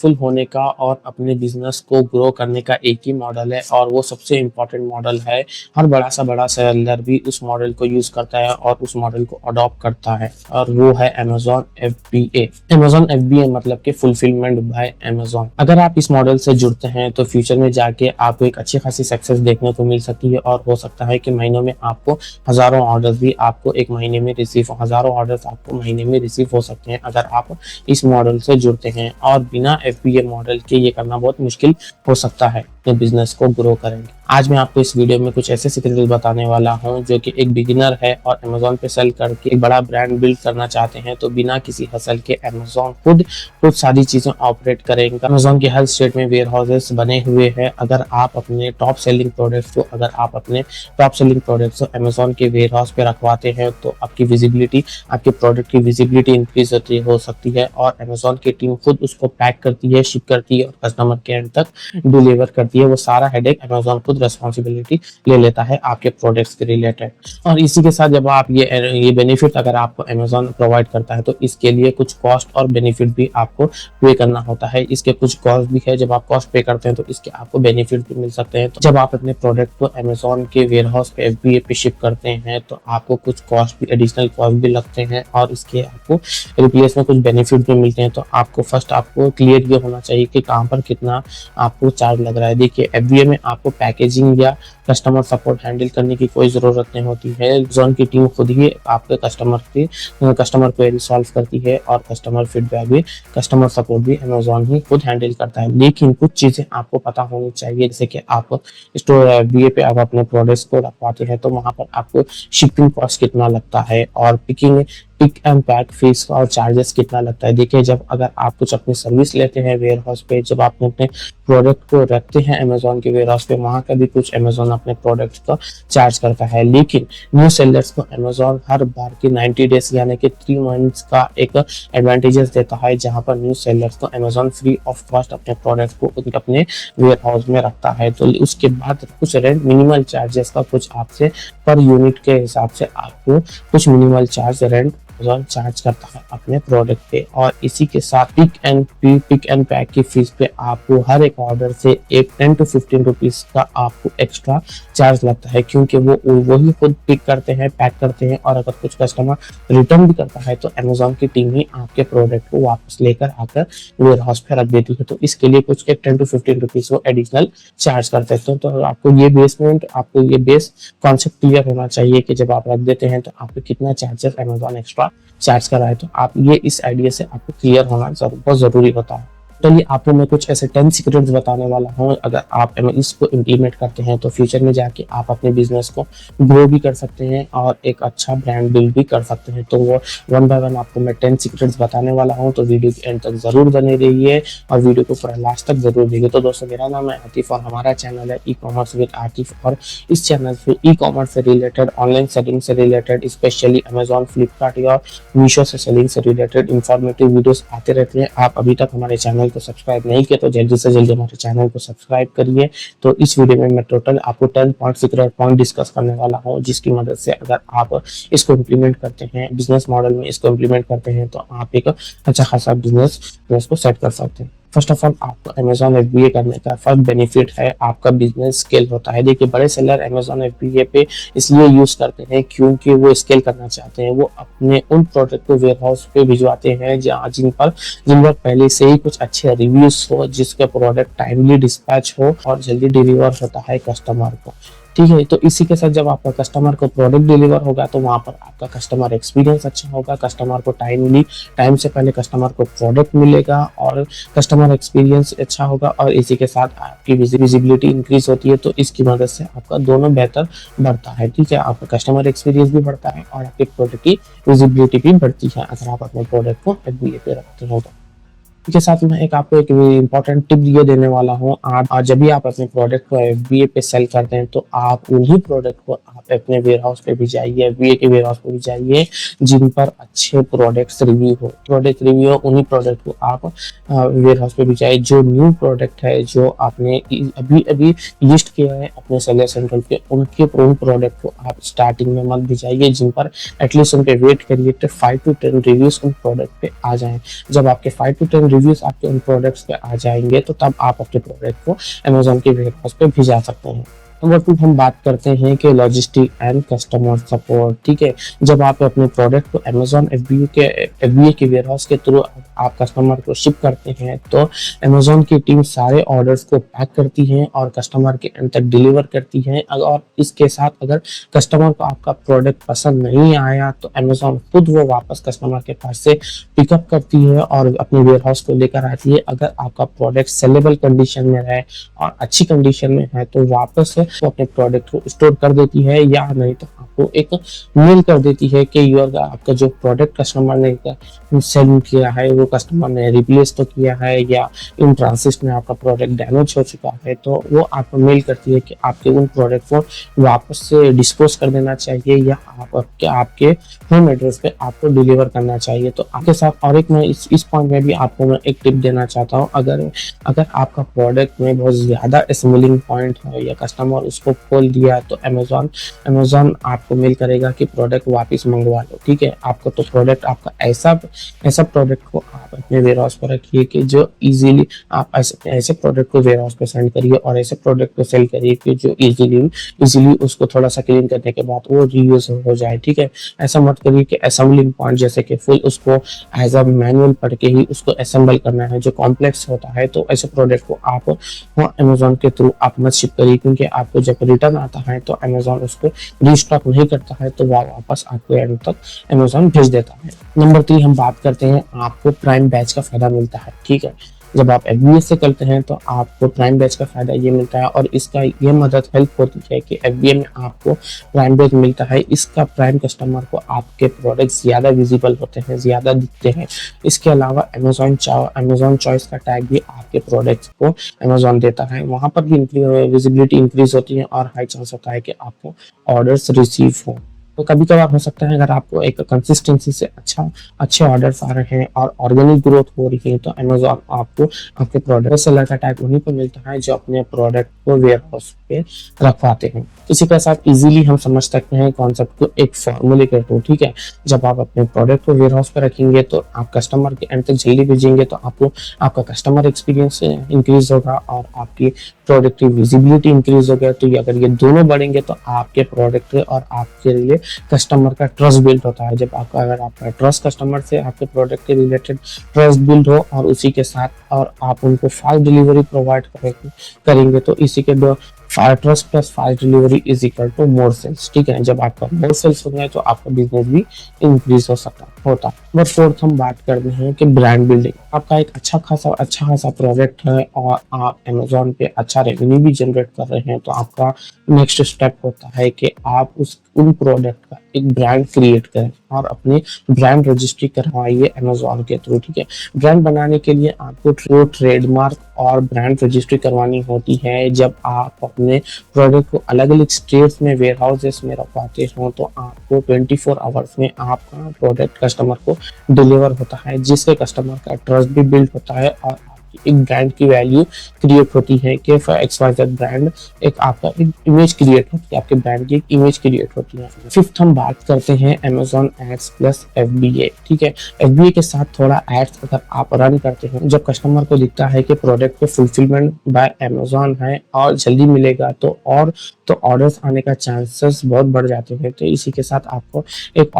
Successful होने का और अपने बिजनेस को ग्रो करने का एक ही मॉडल है और वो सबसे इम्पोर्टेंट मॉडल है। हर बड़ा सेलर भी उस मॉडल को यूज करता है और उस मॉडल को अडॉप्ट करता है और वो है अमेजॉन FBA। अमेजॉन FBA मतलब कि फुलफिलमेंट बाय अमेजॉन। अगर आप इस मॉडल से जुड़ते हैं तो फ्यूचर में जाके आपको एक अच्छी खासी सक्सेस देखने को मिल सकती है और हो सकता है कि महीनों में आपको हजारों ऑर्डर्स भी आपको एक महीने में हजारों ऑर्डर्स आपको महीने में रिसीव हो सकते हैं अगर आप इस मॉडल से जुड़ते हैं। और बिना FBA मॉडल के ये करना बहुत मुश्किल हो सकता है अपने बिजनेस को ग्रो करेंगे। आज मैं आपको इस वीडियो में कुछ ऐसे सीक्रेट बताने वाला हूं जो कि एक बिगिनर है और अमेजोन पे सेल करके एक बड़ा ब्रांड बिल्ड करना चाहते हैं तो बिना किसी हसल के अमेजोन खुद सारी चीजें ऑपरेट करेंगे। अमेजोन के हर स्टेट में वेयर हाउसेस बने हुए हैं। अगर आप अपने टॉप सेलिंग प्रोडक्ट्स को अमेजोन के वेयर हाउस पे रखवाते हैं तो आपके प्रोडक्ट की विजिबिलिटी इंक्रीज हो सकती है और अमेजोन की टीम खुद उसको पैक करती है, शिप करती है और कस्टमर के एंड तक डिलीवर करती है। वो सारा हेडेक अमेजोन खुद रिस्पॉन्सिबिलिटी ले लेता है आपके प्रोडक्ट्स के रिलेटेड। और इसी के साथ जब आप ये बेनिफिट अगर आपको अमेजोन प्रोवाइड करता है तो इसके लिए कुछ कॉस्ट और बेनिफिट भी आपको पे करना होता है। इसके कुछ कॉस्ट भी है, जब आप कॉस्ट पे करते हैं तो इसके आपको बेनिफिट भी मिल सकते हैं। तो जब आप अपने प्रोडक्ट को अमेजोन के वेयर हाउस पे FBA पे शिप करते हैं तो आपको कुछ कॉस्ट भी, एडिशनल कॉस्ट भी लगते हैं और इसके आपको रिप्लेस में कुछ बेनिफिट भी मिलते हैं। तो आपको क्लियर ये होना चाहिए कि कहाँ पर कितना आपको चार्ज लग रहा है। देखिए FBA में आपको पैकेजिंग या कस्टमर सपोर्ट हैंडल करने की कोई जरूरत नहीं होती है। अमेजॉन की टीम खुद ही आपके कस्टमर क्वेरी सॉल्व करती है और कस्टमर फीडबैक भी, कस्टमर सपोर्ट भी अमेजॉन ही खुद हैंडल करता है। लेकिन कुछ चीजें आपको पता होनी चाहिए, जैसे कि आप स्टोर FBA पे आप अपने प्रोडक्ट्स को रखवाते हैं तो वहां पर आपको शिपिंग कॉस्ट कितना लगता है और पिक एंड पैक फीस और चार्जेस कितना लगता है। देखिए जब अगर आप कुछ अपनी सर्विस लेते हैं वेयर हाउस पे, जब आप अपने प्रोडक्ट को रखते हैं अमेजोन के वेयर हाउस पे, वहां का भी कुछ अमेजोन अपने प्रोडक्ट का चार्ज करता है। लेकिन न्यू सेलर्स को अमेजोन हर बार की 90 डेज यानी कि 3 मंथ्स का एक एडवांटेजेस देता है, जहां पर न्यू सेलर्स को अमेजोन फ्री ऑफ कॉस्ट अपने प्रोडक्ट को अपने वेयर हाउस में रखता है। तो उसके बाद कुछ रेंट मिनिमल चार्जेस का कुछ आपसे पर यूनिट के हिसाब से आपको कुछ minimal charge rent Amazon charge करता है अपने प्रोडक्ट पे। और इसी के साथ पिक एंड पैक की फीस पे आपको हर एक ऑर्डर से एक 10 to 15 रुपीज का आपको एक्स्ट्रा चार्ज लगता है, क्योंकि वो ही खुद पिक करते हैं, पैक करते हैं और अगर कुछ कस्टमर रिटर्न भी करता है तो अमेजॉन की टीम ही आपके प्रोडक्ट को वापस लेकर आकर वेयर हाउस पे रख देती है। तो इसके लिए कुछ एक 10 to 15 रुपीज वो एडिशनल चार्ज करते हैं। तो आपको ये बेस कॉन्सेप्ट क्लियर होना चाहिए कि जब आप रख देते हैं तो आपको कितना चार्जेस अमेजॉन एक्स्ट्रा चार्ज कर रहा है। तो आप ये इस आइडिया से आपको क्लियर होना बहुत जरूरी होता है। चलिए आपको मैं कुछ ऐसे 10 सीक्रेट्स बताने वाला हूँ। अगर आप इसको इम्प्लीमेंट करते हैं तो फ्यूचर में जाके आप अपने बिजनेस को ग्रो भी कर सकते हैं और एक अच्छा ब्रांड बिल्ड भी कर सकते हैं। तो वो 1 by 1 आपको मैं 10 सीक्रेट्स बताने वाला हूँ। तो वीडियो के एंड तक जरूर बने रहिए और वीडियो को पूरा लास्ट तक जरूर देखिए। तो दोस्तों मेरा नाम है आतिफ और हमारा चैनल है ई-कॉमर्स विद आतिफ और इस चैनल पे ई-कॉमर्स से रिलेटेड, ऑनलाइन सेलिंग से रिलेटेड, स्पेशली अमेजॉन, फ्लिपकार्ट या मीशो से सेलिंग से रिलेटेड इंफॉर्मेटिव वीडियोस आते रहते हैं। आप अभी तक हमारे चैनल को सब्सक्राइब नहीं किया तो जल्दी से जल्दी हमारे चैनल को सब्सक्राइब करिए। तो इस वीडियो में मैं टोटल आपको 10 सीक्रेट पॉइंट डिस्कस करने वाला हूँ, जिसकी मदद से अगर आप इसको इम्प्लीमेंट करते हैं, बिजनेस मॉडल में इसको इम्प्लीमेंट करते हैं तो आप एक अच्छा खासा बिजनेस को सेट कर सकते हैं। फर्स्ट ऑफ ऑल आपको अमेजॉन FBA करने का फर्स्ट बेनिफिट है आपका बिजनेस स्केल होता है। देखिए बड़े सेलर अमेजॉन FBA पे इसलिए यूज करते हैं क्योंकि वो स्केल करना चाहते हैं। वो अपने उन प्रोडक्ट को वेयर हाउस पे भिजवाते हैं जिन पर पहले से ही कुछ अच्छे रिव्यूज हो, जिसका प्रोडक्ट टाइमली डिस्पैच हो और जल्दी डिलीवर होता है कस्टमर को। ठीक है, तो इसी के साथ जब आपका कस्टमर को प्रोडक्ट डिलीवर होगा तो वहां पर आपका कस्टमर एक्सपीरियंस अच्छा होगा, कस्टमर को टाइम से पहले कस्टमर को प्रोडक्ट मिलेगा और कस्टमर एक्सपीरियंस अच्छा होगा और इसी के साथ आपकी विजिबिलिटी इंक्रीज होती है। तो इसकी मदद से आपका दोनों बेहतर बढ़ता है। ठीक है, आपका कस्टमर एक्सपीरियंस भी बढ़ता है और आपके प्रोडक्ट की विजिबिलिटी भी बढ़ती है अगर आप अपने प्रोडक्ट को FBA पे रखते हो। इसके साथ में आपको एक इम्पोर्टेंट टिप ये देने वाला हूँ। आप जब भी आप अपने प्रोडक्ट को FBA पे सेल करते हैं तो आप उन्हीं प्रोडक्ट को आप अपने वेयर हाउस पे भी जाइए, FBA के वेयर हाउस पे भी जाइए जिन पर अच्छे प्रोडक्ट्स रिव्यू हो। उन्हीं प्रोडक्ट को आप वेयर हाउस पे भी जाइए। जो न्यू प्रोडक्ट है जो आपने अभी लिस्ट किया है अपने सेलर सेंटर पे, उन प्रोडक्ट को आप स्टार्टिंग में मत भिजाइए, जिन पर एटलीस्ट उन पे वेट करिए 5 to 10 रिव्यूज उन प्रोडक्ट पे आ जाए। जब आपके 5 to 10 रिव्यूज आपके उन प्रोडक्ट्स पे आ जाएंगे तो तब आप अपने प्रोडक्ट को अमेजोन के वेयर हाउस पे भेजा सकते हैं। नंबर 2 हम बात करते हैं कि लॉजिस्टिक एंड कस्टमर सपोर्ट। ठीक है, जब आप अपने प्रोडक्ट को अमेजोन एफबीए के वेयर हाउस के थ्रू आप कस्टमर को शिप करते हैं तो अमेजोन की टीम सारे ऑर्डर्स को पैक करती है और कस्टमर के एंड तक डिलीवर करती है। और इसके साथ अगर कस्टमर को आपका प्रोडक्ट पसंद नहीं आया तो अमेजोन खुद वो वापस कस्टमर के पास से पिकअप करती है और अपने वेयर हाउस को लेकर आती है। अगर आपका प्रोडक्ट सेलेबल कंडीशन में है और अच्छी कंडीशन में है तो वापस वो अपने प्रोडक्ट को स्टोर कर देती है, या नहीं तो आपको एक मेल कर देती है कि आपका जो प्रोडक्ट कस्टमर ने सेल किया है वो कस्टमर ने रिप्लेस तो किया है या इन ट्रांसिट में आपका प्रोडक्ट डैमेज हो चुका है, तो वो आपको मेल करती है कि आपके उन प्रोडक्ट को वापस से डिस्पोज कर देना चाहिए या आपके होम एड्रेस पे आपको डिलीवर करना चाहिए। तो आपके साथ और एक मैं इस पॉइंट में भी आपको मैं एक टिप देना चाहता हूँ। अगर आपका प्रोडक्ट में बहुत ज्यादा स्मूलिंग पॉइंट है या कस्टमर उसको खोल दिया तो अमेजोन आपको मेल करेगा कि प्रोडक्ट वापस मंगवा लो। ठीक है, आपको तो प्रोडक्ट आपका ऐसा प्रोडक्ट को आप अपने वेयर हाउस पर रखिए कि जो इजीली आप ऐसे प्रोडक्ट को वेयर हाउस पे सेंड करिए और ऐसे प्रोडक्ट को सेल करिए कि जो इजीली उसको थोड़ा सा क्लीन करने के बाद वो रीयूज हो जाए। ठीक है, ऐसा मत करिए कि असेंबलिंग पॉइंट जैसे कि फुल उसको एज अ मैनुअल पढ़ के ही उसको असेंबल करना है जो कॉम्प्लेक्स होता है, तो ऐसे प्रोडक्ट को आप अमेजोन के थ्रू आप मत शिप करिए, क्योंकि आपको जब रिटर्न आता है तो अमेजोन उसको रीस्टॉक नहीं करता है तो वह वापस आपको एंड तक अमेजोन भेज देता है। नंबर 3 हम बात करते हैं आपको प्राइम बैच का फायदा मिलता है। ठीक है, जब आप एफबीए से करते हैं तो आपको प्राइम बैच का फायदा ये मिलता है और इसका ये मदद हेल्प होती है कि एफबीए में आपको प्राइम बैच मिलता है। इसका प्राइम कस्टमर को आपके प्रोडक्ट ज्यादा विजिबल होते हैं, ज्यादा दिखते हैं। इसके अलावा अमेजोन चॉइस का टैग भी आपके प्रोडक्ट को अमेजोन देता है, वहां पर भी विजिबिलिटी इंक्रीज होती है और हाई चांस होता है कि आपको ऑर्डर्स रिसीव हो। तो कभी कभार हो सकता है अगर आपको एक कंसिस्टेंसी से अच्छे ऑर्डर्स आ रहे हैं और ऑर्गेनिक ग्रोथ हो रही है तो अमेजोन आपको आपके प्रोडक्ट सेलर का टैग उन्हीं को मिलता है जो अपने प्रोडक्ट को वेयर हाउस पे रखवाते हैं। इसी के साथ इजीली हम समझ सकते हैं कॉन्सेप्ट को एक फॉर्मूले के थ्रू। ठीक है, जब आप अपने प्रोडक्ट को वेयर हाउस पे रखेंगे तो आप कस्टमर के एंड तक जल्दी भेजेंगे तो आपको आपका कस्टमर एक्सपीरियंस इंक्रीज होगा और आपकी प्रोडक्ट की विजिबिलिटी इंक्रीज होगा। तो अगर ये दोनों बढ़ेंगे तो आपके प्रोडक्ट और आपके लिए कस्टमर का ट्रस्ट बिल्ड होता है। अगर आपका ट्रस्ट कस्टमर से आपके प्रोडक्ट के रिलेटेड ट्रस्ट बिल्ड हो और उसी के साथ और आप उनको फास्ट डिलीवरी प्रोवाइड करेंगे तो इसी के दो trust plus fast delivery is equal to more sales. ठीक है, जब आपका मोर सेल्स हो गए तो आपका बिजनेस भी इंक्रीज होता। नंबर 4 हम बात करते हैं कि ब्रांड बिल्डिंग। आपका एक अच्छा खासा प्रोडक्ट है और आप अमेजोन पे अच्छा रेवेन्यू भी जनरेट कर रहे हैं तो आपका नेक्स्ट स्टेप होता है कि आप उन प्रोडक्ट का एक ब्रांड क्रिएट करें और अपनी ब्रांड रजिस्ट्री करवाइए अमेजोन के थ्रू। ठीक है, ब्रांड बनाने के लिए आपको ट्रेडमार्क और ब्रांड रजिस्ट्री करवानी होती है। जब आप अपने प्रोडक्ट को अलग अलग स्टेट्स में वेयर हाउसेस में रखवाते हो तो आपको 24 आवर्स में आपका प्रोडक्ट कस्टमर को डिलीवर होता है, जिससे कस्टमर का ट्रस्ट भी बिल्ड होता है और एक ब्रांड की वैल्यू क्रिएट होती है कि फॉर XYZ ब्रांड एक आपका एक इमेज क्रिएट होती है, आपके ब्रांड की एक इमेज क्रिएट होती है। 5 हम बात करते हैं अमेजोन एड्स प्लस FBA। ठीक है, FBA के साथ थोड़ा एड्स अगर आप रन करते हैं, जब कस्टमर को दिखता है कि प्रोडक्ट को फुलफिलमेंट बाय अमेजोन है और जल्दी मिलेगा तो ऑर्डर्स आने का चांसेस बहुत बढ़ जाते हैं। तो इसी के साथ आपको एक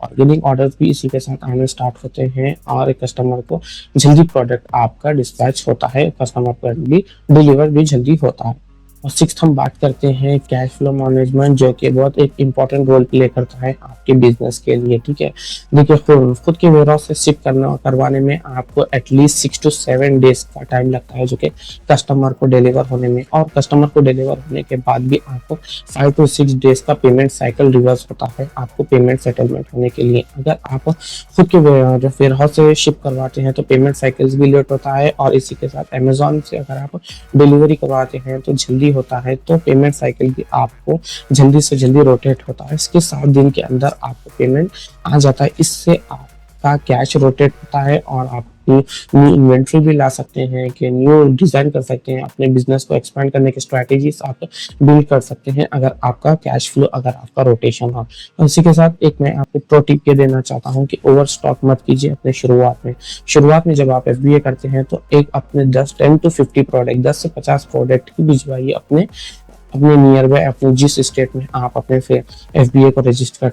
ऑर्गेनिक ऑर्डर्स भी इसी के साथ आने स्टार्ट होते हैं और एक कस्टमर को जल्दी प्रोडक्ट आपका डिस्पैच होता है, कस्टमर पर भी डिलीवर भी जल्दी होता है। और 6 हम बात करते हैं कैश फ्लो मैनेजमेंट, जो कि बहुत एक इंपॉर्टेंट रोल प्ले करता है आपके बिजनेस के लिए। ठीक है, देखिए खुद के वेयरहाउस से शिप करवाने में आपको एटलीस्ट 6 to 7 डेज का टाइम लगता है जो कि कस्टमर को डिलीवर होने में, और कस्टमर को डिलीवर होने के बाद भी आपको 5 to 6 डेज का पेमेंट साइकिल रिवर्स होता है आपको पेमेंट सेटलमेंट होने के लिए। अगर आप खुद के वेयरहाउस से शिप करवाते हैं तो पेमेंट साइकिल्स भी लेट होता है, और इसी के साथ अमेजोन से अगर आप डिलीवरी करवाते हैं तो जल्दी होता है, तो पेमेंट साइकिल भी आपको जल्दी से जल्दी रोटेट होता है। इसके 7 दिन के अंदर आपको पेमेंट आ जाता है, इससे आपका कैश रोटेट होता है और आपकी न्यू इन्वेंट्री भी ला सकते हैं, कि न्यू डिजाइन कर सकते हैं, अपने बिजनेस को एक्सपेंड करने की स्ट्रैटेजीज आप बिल्ड कर सकते हैं अगर आपका कैश फ्लो, अगर आपका रोटेशन हो। इसी के साथ एक मैं आपको प्रो टिप ये देना चाहता हूँ कि ओवर स्टॉक मत कीजिए अपने शुरुआत में जब आप एफबीए करते हैं तो एक अपने 10 to 50 प्रोडक्ट, 10 से 50 प्रोडक्ट की भिजवाइए अपने अपने नियर बाय, अपने जिस स्टेट में आप अपने फिर एफबीए को रजिस्टर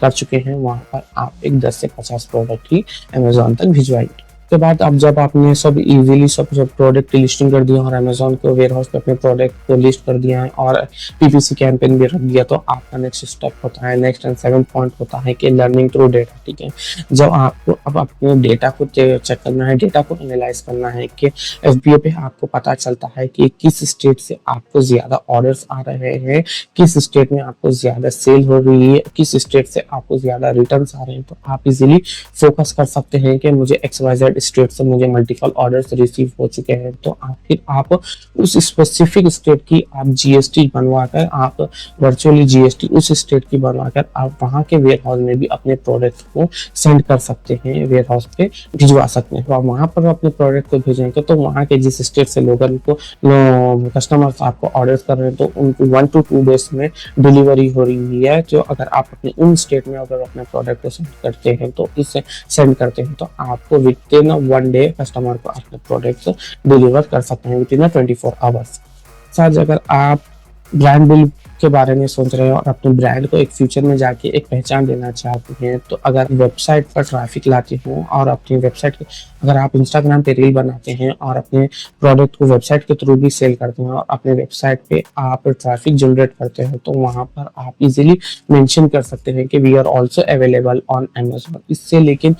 कर चुके हैं वहां पर आप एक 10 से 50 प्रोडक्ट की अमेजोन तक भिजवाइए। के बाद अब जब आपने सब इजीली सब प्रोडक्ट की लिस्टिंग कर दिया और अमेजोन के वेयर हाउस पे अपने प्रोडक्ट को लिस्ट कर दिया है और पीपीसी कैंपेन भी रख दिया, तो आपका नेक्स्ट स्टेप होता है, नेक्स्ट एंड 7th पॉइंट होता है कि लर्निंग थ्रू डेटा। ठीक है, जब आपको अब अपने डेटा को चेक करना है, डेटा को एनालाइज करना है कि एफबीए पे आपको पता चलता है कि किस स्टेट से आपको ज्यादा ऑर्डर्स आ रहे हैं, किस स्टेट में आपको ज्यादा सेल हो रही है, किस स्टेट से आपको ज्यादा रिटर्न आ रहे हैं, तो आप इजीली फोकस कर सकते हैं कि मुझे XYZ स्टेट से मुझे मल्टीपल ऑर्डर्स रिसीव हो चुके हैं, तो आप उस स्पेसिफिक स्टेट की आप जीएसटी बनवाकर, आप वर्चुअली जीएसटी उस स्टेट की बनवाकर आप वहां के वेयर हाउस में भी अपने प्रोडक्ट को सेंड कर सकते हैं, वेयर हाउस पे भिजवा सकते हैं। तो आप वहां पर अपने प्रोडक्ट को भेजेंगे तो वहां के जिस स्टेट से लोगों को कस्टमर्स आपको ऑर्डर कर रहे हैं तो उनको 1 to 2 डेज में डिलीवरी हो रही है। जो अगर आप अपने उन स्टेट में अगर अपने प्रोडक्ट को सेंड करते हैं तो इससे सेंड करते हैं तो आपको विद इन 1 डे कस्टमर को अपने प्रोडक्ट डिलीवर कर सकते हैं विद इन 24 आवर्स। साथ अगर आप ब्रांड बिल्ड के बारे में सोच रहे हो और अपने ब्रांड को एक फ्यूचर में जाके एक पहचान देना चाहते हैं, तो अगर वेबसाइट पर ट्रैफिक लाते हो और अपनी वेबसाइट अगर आप इंस्टाग्राम पे रील बनाते हैं और अपने प्रोडक्ट को वेबसाइट के थ्रू भी सेल करते हैं और अपने वेबसाइट पे आप ट्रैफिक जनरेट करते हो, तो वहां पर आप इजीली मेंशन कर सकते हैं कि we are also available on Amazon. इससे लेकिन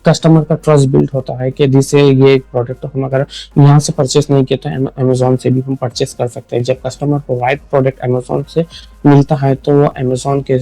कस्टमर का ट्रस्ट बिल्ड होता है कि जिससे ये प्रोडक्ट हम अगर यहाँ से परचेस नहीं किया तो अमेजोन से भी हम परचेस कर सकते हैं। जब कस्टमर को राइट प्रोडक्ट अमेजोन से मिलता है तो वो अमेजोन के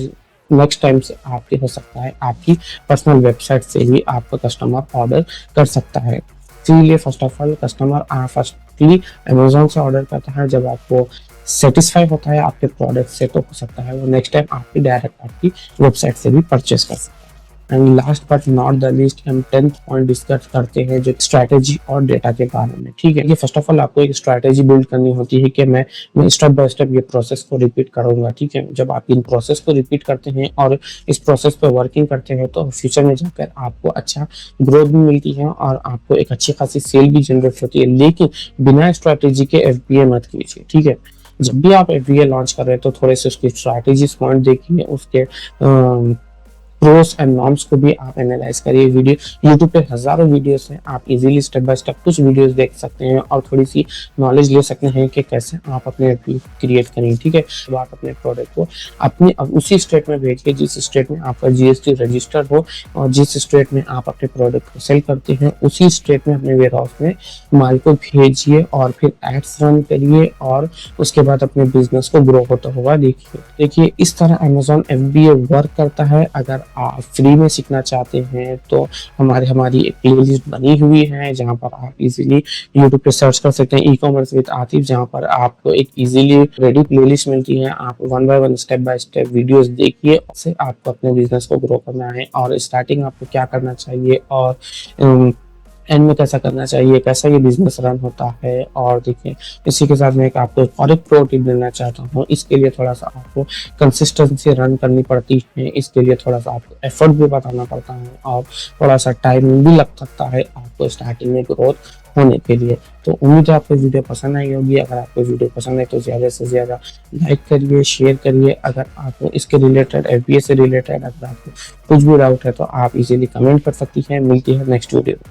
नेक्स्ट टाइम से आपके हो सकता है आपकी पर्सनल वेबसाइट से भी आपका कस्टमर ऑर्डर कर सकता है। इसीलिए first of all customer firstly Amazon से ऑर्डर करता है, जब आपको सेटिस्फाई होता है आपके प्रोडक्ट से तो हो सकता है वो नेक्स्ट टाइम आपकी डायरेक्ट आपकी वेबसाइट से भी परचेस कर सकता है। And last but not the least हम 10th पॉइंट डिस्कस करते हैं जो स्ट्रैटेजी और डेटा के बारे में। ठीक है, ये फर्स्ट ऑफ ऑल आपको एक स्ट्रैटेजी बिल्ड करनी होती है कि मैं स्टेप बाय स्टेप ये प्रोसेस को रिपीट करूंगा। ठीक है, जब आप इन प्रोसेस को रिपीट करते हैं और इस प्रोसेस पे वर्किंग करते हैं तो फ्यूचर में जाकर आपको अच्छा ग्रोथ भी मिलती है और आपको एक अच्छी खासी सेल भी जनरेट होती है। लेकिन बिना स्ट्रैटेजी के एफबीए मत कीजिए। ठीक है, जब भी आप एफबीए लॉन्च कर रहे हैं तो थोड़े से उसकी स्ट्रैटेजी पॉइंट देखिए, उसके प्रोस एंड नॉर्म्स को भी आप एनालाइज करिए। वीडियो यूट्यूब पे हजारों वीडियोस हैं, आप इजीली स्टेप बाय स्टेप कुछ वीडियोस देख सकते हैं और थोड़ी सी नॉलेज ले सकते हैं कि कैसे आप अपने क्रिएट करें। ठीक है, तो आप अपने प्रोडक्ट को अपने उसी स्टेट में भेजिए जिस स्टेट में आपका जीएसटी रजिस्टर्ड हो और जिस स्टेट में आप अपने प्रोडक्ट को सेल करते हैं उसी स्टेट में अपने वेयर हाउस में माल को भेजिए और फिर एड्स रन करिए और उसके बाद अपने बिजनेस को ग्रो होता हुआ देखिए। इस तरह अमेजोन एफबीए वर्क करता है। अगर आप फ्री में सीखना चाहते हैं तो हमारी एक प्लेलिस्ट बनी हुई है जहां पर आप इजीली यूट्यूब पे सर्च कर सकते हैं ई-कॉमर्स विद आतिफ, जहां पर आपको एक इजीली रेडी प्लेलिस्ट मिलती है। आप 1 by 1 step by step videos देखिए, उससे आपको अपने बिजनेस को ग्रो करना है और स्टार्टिंग आपको क्या करना चाहिए और एंड में कैसा करना चाहिए, कैसा ये बिजनेस रन होता है। और देखिए इसी के साथ मैं आपको और एक प्रो टिप देना चाहता हूँ। इसके लिए थोड़ा सा आपको कंसिस्टेंसी रन करनी पड़ती है, इसके लिए थोड़ा सा आपको एफर्ट भी बताना पड़ता है और थोड़ा सा टाइम भी लग सकता है आपको स्टार्टिंग में ग्रोथ होने के लिए। तो उम्मीद है आपको वीडियो पसंद आई होगी। अगर आपको वीडियो पसंद है तो ज़्यादा से ज़्यादा लाइक करिए, शेयर करिए। अगर आपको इसके रिलेटेड एफबीए से रिलेटेड अगर आपको कुछ भी डाउट है तो आप इजीली कमेंट कर सकती हैं। मिलती है नेक्स्ट वीडियो।